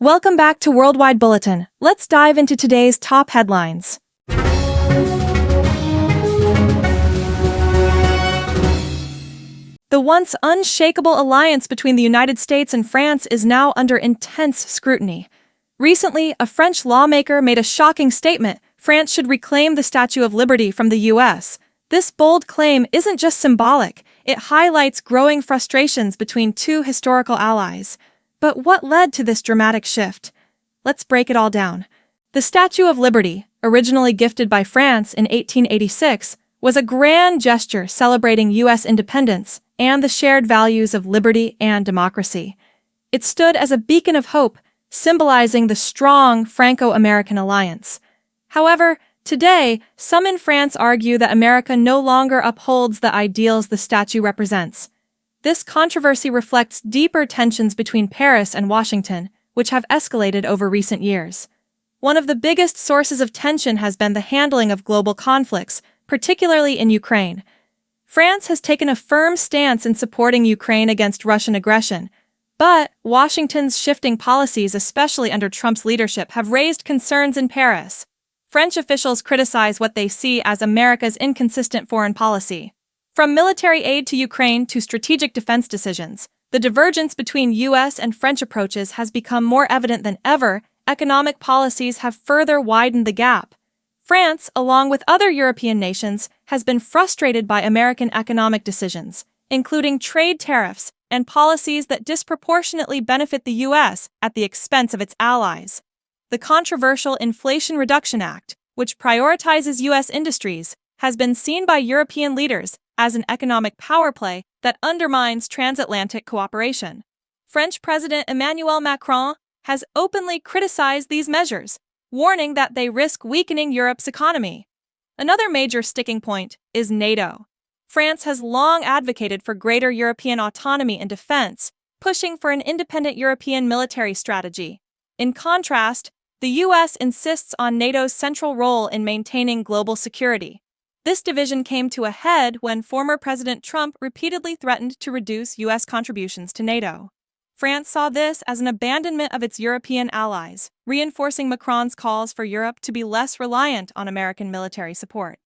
Welcome back to Worldwide Bulletin. Let's dive into today's top headlines. The once unshakable alliance between the United States and France is now under intense scrutiny. Recently, a French lawmaker made a shocking statement: France should reclaim the Statue of Liberty from the U.S. This bold claim isn't just symbolic, it highlights growing frustrations between two historical allies. But what led to this dramatic shift? Let's break it all down. The Statue of Liberty, originally gifted by France in 1886, was a grand gesture celebrating U.S. independence and the shared values of liberty and democracy. It stood as a beacon of hope, symbolizing the strong Franco-American alliance. However, today, some in France argue that America no longer upholds the ideals the statue represents. This controversy reflects deeper tensions between Paris and Washington, which have escalated over recent years. One of the biggest sources of tension has been the handling of global conflicts, particularly in Ukraine. France has taken a firm stance in supporting Ukraine against Russian aggression, but Washington's shifting policies, especially under Trump's leadership, have raised concerns in Paris. French officials criticize what they see as America's inconsistent foreign policy. From military aid to Ukraine to strategic defense decisions, the divergence between U.S. and French approaches has become more evident than ever. Economic policies have further widened the gap. France, along with other European nations, has been frustrated by American economic decisions, including trade tariffs and policies that disproportionately benefit the U.S. at the expense of its allies. The controversial Inflation Reduction Act, which prioritizes U.S. industries, has been seen by European leaders as an economic power play that undermines transatlantic cooperation. French President Emmanuel Macron has openly criticized these measures, warning that they risk weakening Europe's economy. Another major sticking point is NATO. France has long advocated for greater European autonomy in defense, pushing for an independent European military strategy. In contrast, the U.S. insists on NATO's central role in maintaining global security. This division came to a head when former President Trump repeatedly threatened to reduce U.S. contributions to NATO. France saw this as an abandonment of its European allies, reinforcing Macron's calls for Europe to be less reliant on American military support.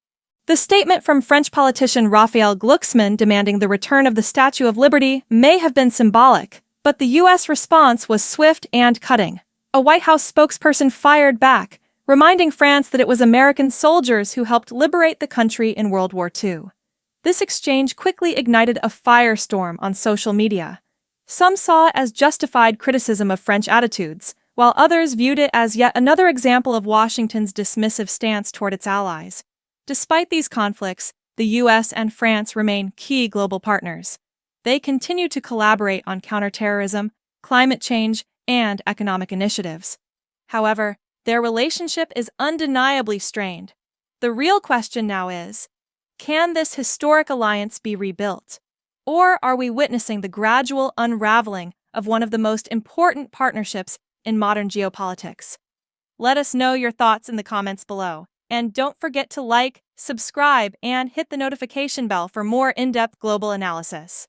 The statement from French politician Raphael Glucksmann demanding the return of the Statue of Liberty may have been symbolic, but the U.S. response was swift and cutting. A White House spokesperson fired back, reminding France that it was American soldiers who helped liberate the country in World War II. This exchange quickly ignited a firestorm on social media. Some saw it as justified criticism of French attitudes, while others viewed it as yet another example of Washington's dismissive stance toward its allies. Despite these conflicts, the U.S. and France remain key global partners. They continue to collaborate on counterterrorism, climate change, and economic initiatives. However, their relationship is undeniably strained. The real question now is, can this historic alliance be rebuilt? Or are we witnessing the gradual unraveling of one of the most important partnerships in modern geopolitics? Let us know your thoughts in the comments below. And don't forget to like, subscribe, and hit the notification bell for more in-depth global analysis.